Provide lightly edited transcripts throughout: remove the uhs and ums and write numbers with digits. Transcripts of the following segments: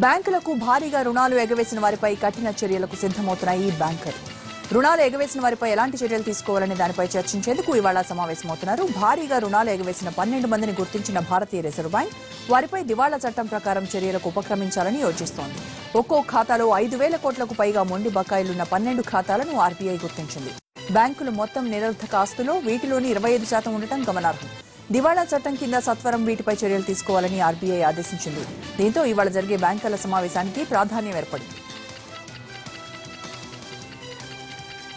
బ్యాంకులకు భారీగా రుణాలు ఎగవేసిన వారిపై కఠిన చర్యలకు సిద్ధమవుతున్నాయి బ్యాంకర్లు. రుణాలు ఎగవేసిన వారిపై ఎలాంటి చర్యలు తీసుకోవాలనే దానిపై చర్చించేందుకు ఇవాళ సమావేశమవుతున్నారు. భారీగా రుణాలు ఎగవేసిన 12 మందిని గుర్తించిన భారతీయ రిజర్వ్ బ్యాంక్ వారిపై దివాళా చట్టం ప్రకారం చర్యలకు ఉపక్రమించాలని యోచిస్తోంది. ఒక్కో ఖాతాలో 5,000 కోట్లకు పైగా మొండి బకాయిలున్న 12 ఖాతాలను ఆర్బీఐ గుర్తించింది. బ్యాంకులు మొత్తం నిరర్థక ఆస్తులో వీటిలోని 25% ఉండటం గమనార్హం. దివాళా చట్టం కింద సత్వరం వీటిపై చర్యలు తీసుకోవాలని ఆర్బీఐ ఆదేశించింది. దీంతో ఇవాళ జరిగే బ్యాంకర్ల సమావేశానికి ప్రాధాన్యం ఏర్పడింది.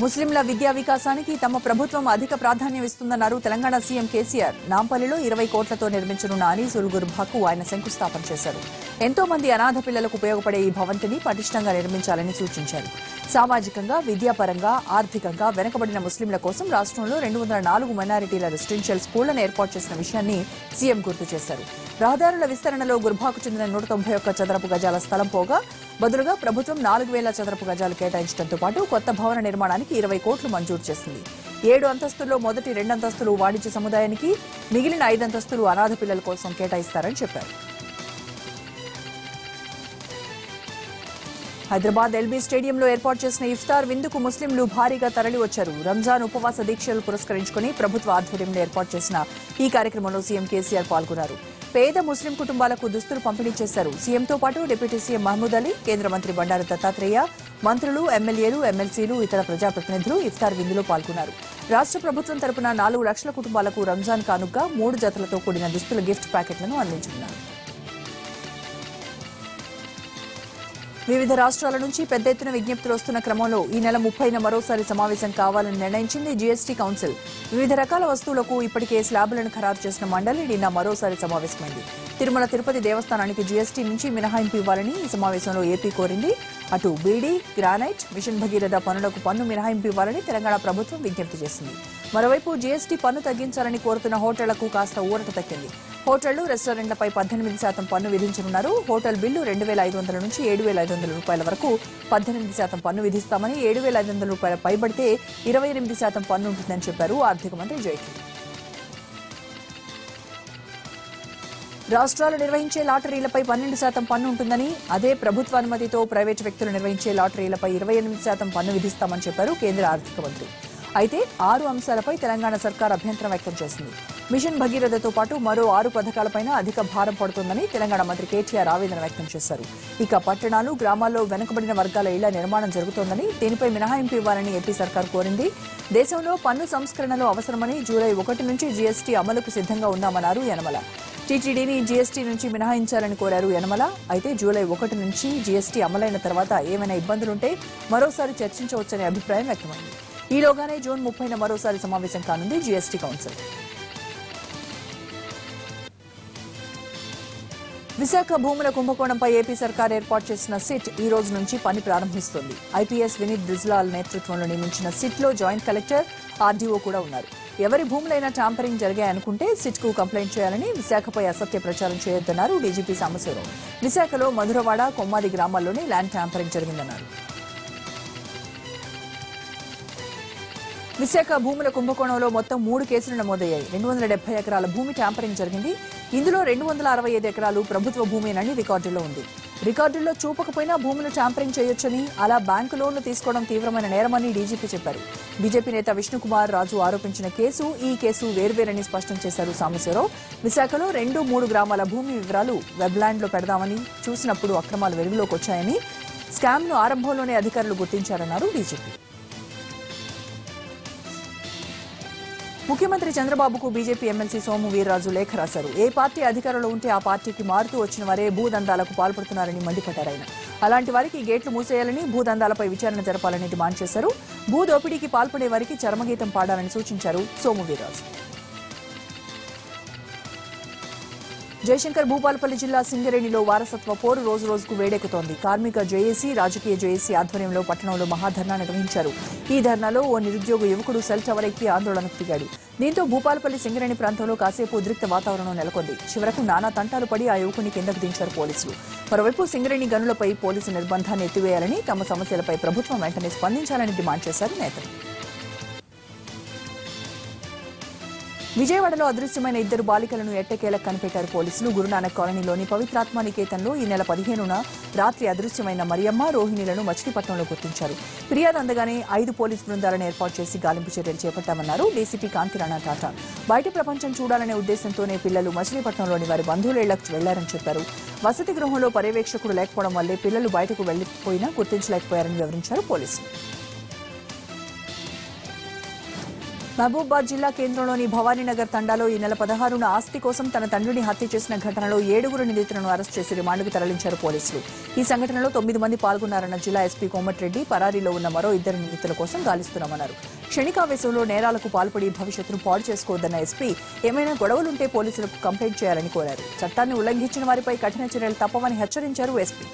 ముస్లింల విద్యా వికాసానికి తమ ప్రభుత్వం అధిక ప్రాధాన్యం ఇస్తుందన్నారు తెలంగాణ సీఎం కేసీఆర్. నాంపల్లిలో 20 కోట్లతో నిర్మించనున్న అనీస్ ఉల్ గుర్బాకు ఆయన శంకుస్థాపన చేశారు. ఎంతో మంది అనాథ పిల్లలకు ఉపయోగపడే ఈ భవంతిని పటిష్టంగా నిర్మించాలని సూచించారు. సామాజికంగా, విద్యాపరంగా, ఆర్థికంగా వెనుకబడిన ముస్లింల కోసం రాష్ట్రంలో 204 మైనారిటీల రెసిడెన్షియల్ స్కూళ్లను ఏర్పాటు చేసిన విషయాన్ని సీఎం గుర్తు చేశారు. రహదారుల విస్తరణలో గుర్బాకు చెందిన 191 చదరపు గజాల స్థలం పోగా బదులుగా ప్రభుత్వం 4,000 చదరపు గజాలు కేటాయించడంతో పాటు కొత్త భవన నిర్మాణానికి 20 కోట్లు మంజూరు చేసింది. 7 అంతస్తుల్లో మొదటి 2 అంతస్తులు వాణిజ్య సముదాయానికి, మిగిలిన 5 అంతస్తులు అనాథ పిల్లల కోసం కేటాయిస్తారని చెప్పారు. హైదరాబాద్ ఎల్బీ స్టేడియంలో ఏర్పాటు చేసిన ఇఫ్తార్ విందుకు ముస్లింలు భారీగా తరలివచ్చారు. రంజాన్ ఉపవాస దీక్షలు పురస్కరించుకుని ప్రభుత్వ ఆధ్వర్యంలో ఏర్పాటు చేసిన ఈ కార్యక్రమంలో సీఎం కేసీఆర్ పాల్గొన్నారు. పేద ముస్లిం కుటుంబాలకు దుస్తులు పంపిణీ చేశారు. సీఎంతో పాటు డిప్యూటీ సీఎం మహమూద్ అలీ, కేంద్ర మంత్రి బండారు దత్తాత్రేయ, మంత్రులు, ఎమ్మెల్యేలు, ఎమ్మెల్సీలు, ఇతర ప్రజాప్రతినిధులు ఇఫ్తార్ విందులో పాల్గొన్నారు. రాష్ట్ర ప్రభుత్వం తరపున 4 లక్షల కుటుంబాలకు రంజాన్ కానుకగా 3 జతలతో కూడిన దుస్తుల గిఫ్ట్ ప్యాకెట్లను అందించనున్నారు. వివిధ రాష్ట్రాల నుంచి పెద్ద ఎత్తున విజ్ఞప్తులు వస్తున్న క్రమంలో ఈ నెల 30న మరోసారి సమావేశం కావాలని నిర్ణయించింది జీఎస్టీ కౌన్సిల్. వివిధ రకాల వస్తువులకు ఇప్పటికే స్లాబులను ఖరారు చేసిన మండలి నిన్న మరోసారి సమావేశమైంది. తిరుమల తిరుపతి దేవస్థానానికి జీఎస్టీ నుంచి మినహాయింపు ఇవ్వాలని ఈ సమావేశంలో ఏపీ కోరింది. అటు బీడీ, గ్రానైట్, మిషన్ భగీరథ పనులకు పన్ను మినహాయింపు ఇవ్వాలని తెలంగాణ ప్రభుత్వం విజ్ఞప్తి చేసింది. మరోవైపు జీఎస్టీ పన్ను తగ్గించాలని కోరుతున్న హోటళ్లకు కాస్త ఊరట దక్కింది. హోటళ్లు, రెస్టారెంట్లపై 18% పన్ను విధించనున్నారు. హోటల్ బిల్లు 2,500 నుంచి 7,500 రూపాయల వరకు 18% పన్ను విధిస్తామని, 7,500 రూపాయల పైబడితే 28% పన్ను ఉంటుందని చెప్పారు ఆర్థిక మంత్రి జైట్లీ. రాష్ట్రాలు నిర్వహించే లాటరీలపై 12% పన్ను ఉంటుందని, అదే ప్రభుత్వ అనుమతితో ప్రైవేటు వ్యక్తులు నిర్వహించే లాటరీలపై 28% పన్ను విధిస్తామని చెప్పారు కేంద్ర ఆర్థిక మంత్రి. అయితే 6 అంశాలపై తెలంగాణ సర్కార్ అభ్యంతరం వ్యక్తం చేసింది. మిషన్ భగీరథతో పాటు మరో 6 పథకాలపైన అధిక భారం పడుతోందని తెలంగాణ మంత్రి కేటీఆర్ ఆవేదన వ్యక్తం చేశారు. ఇక పట్టణాలు, గ్రామాల్లో వెనుకబడిన వర్గాల ఇళ్ల నిర్మాణం జరుగుతోందని, దీనిపై మినహాయింపు ఇవ్వాలని ఏపీ సర్కార్ కోరింది. దేశంలో పన్ను సంస్కరణలు అవసరమని జూలై 1 నుంచి జీఎస్టీ అమలుకు సిద్ధంగా ఉన్నామన్నారు యనమల. టీటీడీని జీఎస్టీ నుంచి మినహాయించాలని కోరారు యనమల. అయితే జూలై 1 నుంచి జీఎస్టీ అమలైన తర్వాత ఏమైనా ఇబ్బందులుంటే మరోసారి చర్చించవచ్చనే అభిప్రాయం వ్యక్తమైంది. ఈలోగానే జూన్ 30న మరోసారి సమావేశం కానుంది జీఎస్టీ కౌన్సిల్. విశాఖ భూముల కుంభకోణంపై ఏపీ సర్కార్ ఏర్పాటు చేసిన సిట్ ఈ రోజు నుంచి పని ప్రారంభిస్తోంది. ఐపీఎస్ వినీత్ బ్రిజ్లాల్ నేతృత్వంలో నియమించిన సిట్లో జాయింట్ కలెక్టర్, ఆర్డీఓ కూడా ఉన్నారు. ఎవరి భూములైనా ట్యాంపరింగ్ జరిగాయనుకుంటే సిట్కు కంప్లైంట్ చేయాలని, విశాఖపై అసత్య ప్రచారం చేయొద్దన్నారు డీజీపీ సాంబశివరావు. విశాఖలో మధురవాడ, కొమ్మాది గ్రామాల్లోనే ల్యాండ్ ట్యాంపరింగ్ జరిగిందన్నారు. విశాఖ భూముల కుంభకోణంలో మొత్తం 3 కేసులు నమోదయ్యాయి. 270 ఎకరాల భూమి ట్యాంపరింగ్ జరిగింది. ఇందులో 265 ఎకరాలు ప్రభుత్వ భూమేనని రికార్డుల్లో ఉంది. రికార్డుల్లో చూపకపోయినా భూములు ట్యాంపరింగ్ చేయొచ్చని, అలా బ్యాంకు లోన్లు తీసుకోవడం తీవ్రమైన నేరమని డీజీపీ చెప్పారు. బీజేపీ నేత విష్ణుకుమార్ రాజు ఆరోపించిన కేసు, ఈ కేసు వేర్వేరని స్పష్టం చేశారు సాంబశివరావు. విశాఖలో 2, 3 గ్రామాల భూమి వివరాలు వెబ్లాండ్లో పెడదామని చూసినప్పుడు అక్రమాలు వెలుగులోకి వచ్చాయని, స్కామ్ను ఆరంభంలోనే అధికారులు గుర్తించారన్నారు డీజీపీ. ముఖ్యమంత్రి చంద్రబాబుకు బీజేపీ ఎమ్మెల్సీ సోము వీర్రాజు లేఖ రాశారు. ఏ పార్టీ అధికారంలో ఉంటే ఆ పార్టీకి మారుతూ వచ్చిన వారే భూదందాలకు పాల్పడుతున్నారని మండిపడ్డారు ఆయన. అలాంటి వారికి గేట్లు మూసేయాలని, భూదందాలపై విచారణ జరపాలని డిమాండ్ చేశారు. భూ దోపిడీకి పాల్పడే వారికి చరమగీతం పాడాలని సూచించారు సోము వీర్రాజు. జయశంకర్ భూపాలపల్లి జిల్లా సింగరేణిలో వారసత్వ పోరు రోజు రోజుకు వేడెక్కుతోంది. కార్మిక జేఏసీ, రాజకీయ జేఏసీ ఆధ్వర్యంలో పట్టణంలో మహాధర్నా నిర్వహించారు. ఈ ధర్నాలో ఓ నిరుద్యోగ యువకుడు సెల్ టవర్ ఎక్కి ఆందోళనకు దిగాడు. దీంతో భూపాలపల్లి సింగరేణి ప్రాంతంలో కాసేపు ఉద్రిక్త వాతావరణం నెలకొంది. చివరకు నానా తంటాలు పడి ఆ యువకుని కిందకు దించారు పోలీసులు. మరోవైపు సింగరేణి గనులపై పోలీసు నిర్బంధాన్ని ఎత్తివేయాలని, తమ సమస్యలపై ప్రభుత్వం వెంటనే స్పందించాలని డిమాండ్ చేశారు నేతలు. విజయవాడలో అదృశ్యమైన ఇద్దరు బాలికలను ఎట్టకేలకు కనిపెట్టారు పోలీసులు. గురునానక్ కాలనీలోని పవిత్రాత్మ నికేతన్లో ఈ నెల 15న రాత్రి అదృశ్యమైన మరియమ్మ, రోహిణిలను మచిలీపట్నంలో గుర్తించారు. ఫిర్యాదు అందగానే 5 పోలీసు బృందాలను ఏర్పాటు చేసి గాలింపు చర్యలు చేపట్టామన్నారు డీసీపీ కాంతిరాణా టాటా. బయట ప్రపంచం చూడాలనే ఉద్దేశంతోనే పిల్లలు మచిలీపట్నంలోని వారి బంధువుల ఇళ్లకు వెళ్లారని చెప్పారు. వసతి గృహంలో పర్యవేక్షకుడు లేకపోవడం వల్లే పిల్లలు బయటకు వెళ్లిపోయినా గుర్తించలేకపోయారని వివరించారు పోలీసులు. మహబూబాబాద్ జిల్లా కేంద్రంలోని భవానీనగర్ తండాలో ఈ నెల 16న ఆస్తి కోసం తన తండ్రిని హత్య చేసిన ఘటనలో 7 నిందితులను అరెస్ట్ చేసి రిమాండ్కు తరలించారు పోలీసులు. ఈ సంఘటనలో 9 మంది పాల్గొన్నారన్న జిల్లా ఎస్పీ కోమటిరెడ్డి. పరారీలో ఉన్న మరో 2 నిందితుల కోసం గాలిస్తున్నామన్నారు. క్షణికావేశంలో నేరాలకు పాల్పడి భవిష్యత్తును పాడు చేసుకోవద్దన్న ఎస్పీ ఏమైనా గొడవలుంటే పోలీసులకు కంప్లైంట్ చేయాలని కోరారు. చట్టాన్ని ఉల్లంఘించిన వారిపై కఠిన చర్యలు తప్పవని హెచ్చరించారు ఎస్పీ.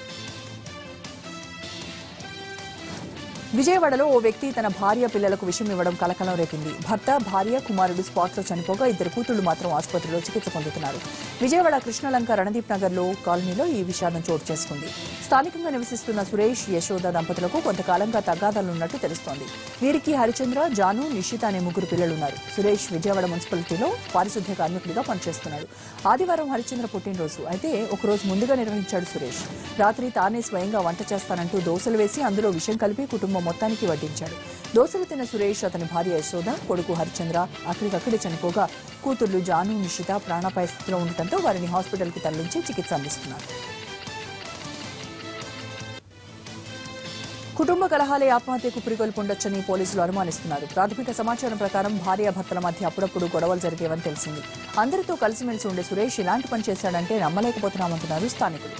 విజయవాడలో ఓ వ్యక్తి తన భార్య పిల్లలకు విషం ఇవ్వడం కలకలం రేపింది. భర్త, భార్య, కుమారుడు స్పాట్లో చనిపోగా 2 కూతుళ్లు మాత్రం ఆసుపత్రిలో చికిత్స పొందుతున్నారు. విజయవాడ కృష్ణలంక రణదీప్ నగర్లో కాలనీలో ఈ విషాదం చోటు చేసుకుంది. స్థానికంగా నివసిస్తున్న సురేష్, యశోద దంపతులకు కొంతకాలంగా తగాదాలున్నట్టు తెలుస్తోంది. వీరికి హరిచంద్ర, జాను, నిషిత అనే 3 పిల్లలున్నారు. సురేష్ విజయవాడ మున్సిపాలిటీలో పారిశుద్ధ్య కార్మికుడిగా పనిచేస్తున్నాడు. ఆదివారం హరిచంద్ర పుట్టినరోజు. అయితే ఒకరోజు ముందుగా నిర్వహించాడు సురేష్. రాత్రి తానే స్వయంగా వంట చేస్తానంటూ దోశలు వేసి అందులో విషం కలిపి కుటుంబం మొత్తానికి వడ్డించాడు. దోశలు తిన్న సురేష్, అతని భార్య యశోద, కొడుకు హరిచంద్ర అక్కడికక్కడే చనిపోగా కూతుర్లు జాను, నిషిత ప్రాణాపాయ స్థితిలో ఉండటంతో వారిని హాస్పిటల్కి తరలించి చికిత్స అందిస్తున్నారు. కుటుంబ కలహాలే ఆత్మహత్యకు పురికొల్పుండొచ్చని పోలీసులు అనుమానిస్తున్నారు. ప్రాథమిక సమాచారం ప్రకారం భార్యాభర్తల మధ్య అప్పుడప్పుడు గొడవలు జరిగేవని తెలిసింది. అందరితో కలిసిమెలిసి ఉండే సురేష్ ఇలాంటి పని చేశాడంటే నమ్మలేకపోతున్నామంటున్నారు స్థానికులు.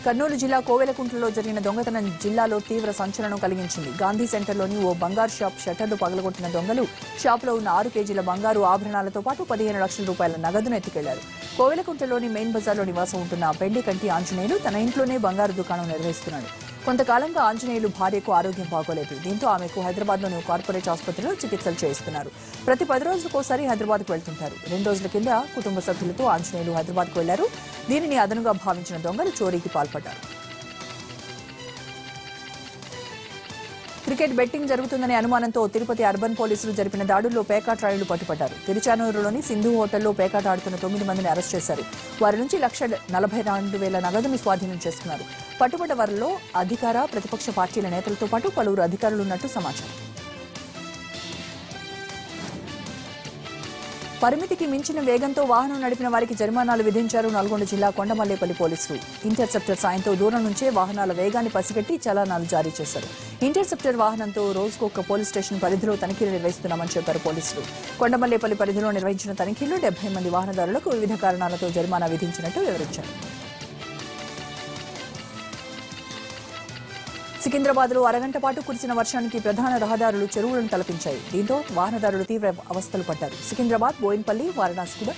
కర్నూలు జిల్లా కోవెలకుంట్లలో జరిగిన దొంగతనం జిల్లాలో తీవ్ర సంచలనం కలిగించింది. గాంధీ సెంటర్లోని ఓ బంగారు షాప్ షట్టర్లు పగలగొట్టిన దొంగలు షాపులో ఉన్న 6 కేజీల బంగారు ఆభరణాలతో పాటు 15 లక్షల రూపాయల నగదును ఎత్తుకెళ్లారు. కోవెలకుంట్లలోని మెయిన్ బజార్లో నివాసం ఉంటున్న పెండికంటి ఆంజనేయులు తన ఇంట్లోనే బంగారు దుకాణం నిర్వహిస్తున్నాడు. కొంతకాలంగా ఆంజనేయులు భార్యకు ఆరోగ్యం బాగోలేదు. దీంతో ఆమెకు హైదరాబాద్లోని కార్పొరేట్ ఆసుపత్రిలో చికిత్సలు చేయిస్తున్నారు. ప్రతి 10 రోజులకోసారి హైదరాబాద్కు వెళ్తుంటారు. 2 రోజుల కింద కుటుంబ సభ్యులతో ఆంజనేయులు హైదరాబాద్కు వెళ్లారు. దీనిని అదనుగా భావించిన దొంగలు చోరీకి పాల్పడ్డారు. క్రికెట్ బెట్టింగ్ జరుగుతుందనే అనుమానంతో తిరుపతి అర్బన్ పోలీసులు జరిపిన దాడుల్లో పేకాట రాయుళ్లు పట్టుపడ్డారు. తిరుచానూరులోని సింధు హోటల్లో పేకాట ఆడుతున్న 9 మందిని అరెస్ట్ చేశారు. వారి నుంచి 1,42,000 నగదును స్వాధీనం చేసుకున్నారు. పట్టుబడ్డ వారిలో అధికార, ప్రతిపక్ష పార్టీల నేతలతో పాటు పలువురు అధికారులున్నట్టు సమాచారం. పరిమితికి మించిన వేగంతో వాహనం నడిపిన వారికి జరిమానాలు విధించారు నల్గొండ జిల్లా కొండమల్లేపల్లి పోలీసులు. ఇంటర్సెప్టర్ సాయంతో దూరం నుంచే వాహనాల వేగాన్ని పసిగట్టి చలానాలు జారీ చేశారు. ఇంటర్సెప్టర్ వాహనంతో రోజుకొక పోలీస్ స్టేషన్ పరిధిలో తనిఖీలు నిర్వహిస్తున్నామని చెప్పారు పోలీసులు. కొండమల్లేపల్లి పరిధిలో నిర్వహించిన తనిఖీల్లో 70 మంది వాహనదారులకు వివిధ కారణాలతో జరిమానా విధించినట్టు వివరించారు. సికింద్రాబాద్లో అరగంట పాటు కురిసిన వర్షానికి ప్రధాన రహదారులు చెరువులను తలపించాయి. దీంతో వాహనదారులు తీవ్ర అవస్థలు పడ్డారు. సికింద్రాబాద్, బోయిన్పల్లి, వారణాసిగూడ,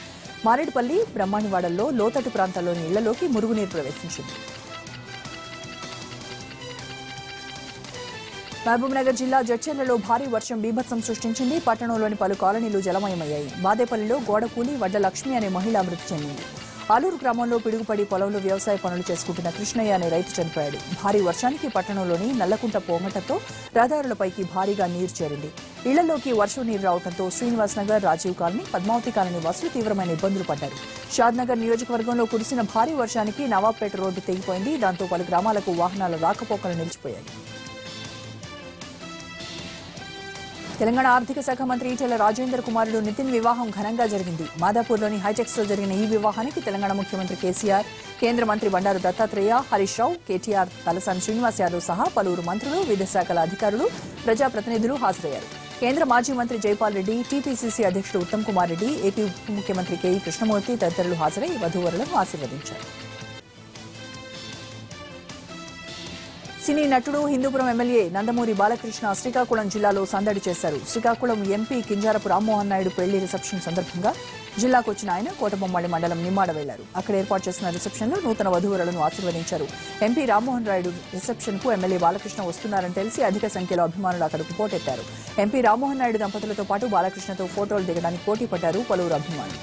మారేడుపల్లి, బ్రహ్మానివాడల్లో లోతట్టు ప్రాంతాల్లోని ఇళ్లలోకి మురుగునీరు ప్రవేశించింది. మహబూబ్నగర్ జిల్లా జడ్చర్లలో భారీ వర్షం బీభత్సం సృష్టించింది. పట్టణంలోని పలు కాలనీలు జలమయమయ్యాయి. బాదేపల్లిలో గోడ కూలి వడ్డ లక్ష్మి అనే మహిళ మృతి చెందింది. ఆలూరు గ్రామంలో పిడుగుపడి పొలంలో వ్యవసాయ పనులు చేసుకుంటున్న కృష్ణయ్య అనే రైతు చనిపోయాడు. భారీ వర్షానికి పట్టణంలోని నల్లకుంట పోగటంతో రహదారులపైకి భారీగా నీరు చేరింది. ఇళ్లలోకి వర్షం నీరు రావడంతో శ్రీనివాస్ నగర్, రాజీవ్ కాలనీ, పద్మావతి కాలనీ వాసులు తీవ్రమైన ఇబ్బందులు పడ్డారు. షాద్నగర్ నియోజకవర్గంలో కురిసిన భారీ వర్షానికి నవాబ్పేట రోడ్డు తెగిపోయింది. దాంతో పలు గ్రామాలకు వాహనాల రాకపోకలు నిలిచిపోయాయి. తెలంగాణ ఆర్థిక శాఖ మంత్రి ఈటెల రాజేందర్ కుమారుడు నితిన్ వివాహం ఘనంగా జరిగింది. మాదాపూర్లోని హైటెక్స్లో జరిగిన ఈ వివాహానికి తెలంగాణ ముఖ్యమంత్రి కేసీఆర్, కేంద్ర మంత్రి బండారు దత్తాత్రేయ, హరీష్ రావు, కేటీఆర్, తలసాని శ్రీనివాస్ యాదవ్ సహా పలువురు మంత్రులు, వివిధ శాఖల అధికారులు, ప్రజాప్రతినిధులు హాజరయ్యారు. కేంద్ర మాజీ మంత్రి జైపాల్ రెడ్డి, టీపీసీసీ అధ్యక్షుడు ఉత్తమ్ కుమార్ రెడ్డి, ఏపీ ఉప ముఖ్యమంత్రి కేఈ కృష్ణమూర్తి తదితరులు హాజరై వధూవరులను ఆశీర్వదించారు. సినీ నటుడు, హిందూపురం ఎమ్మెల్యే నందమూరి బాలకృష్ణ శ్రీకాకుళం జిల్లాలో సందడి చేశారు. శ్రీకాకుళం ఎంపీ కింజారపు రామ్మోహన్ నాయుడు పెళ్లి రిసెప్షన్ సందర్భంగా జిల్లాకు వచ్చిన ఆయన కోటబొమ్మాళి మండలం నిమ్మాడ వెళ్లారు. అక్కడ ఏర్పాటు చేసిన రిసెప్షన్లో నూతన వధూవరులను ఆశీర్వదించారు. ఎంపీ రామ్మోహన్ నాయుడు రిసెప్షన్ కు ఎమ్మెల్యే బాలకృష్ణ వస్తున్నారని తెలిసి అధిక సంఖ్యలో అభిమానులు అక్కడకు పోటెత్తారు. ఎంపీ రామ్మోహన్ నాయుడు దంపతులతో పాటు బాలకృష్ణతో ఫోటోలు దిగడానికి పోటీ పడ్డారు పలువురు అభిమానులు.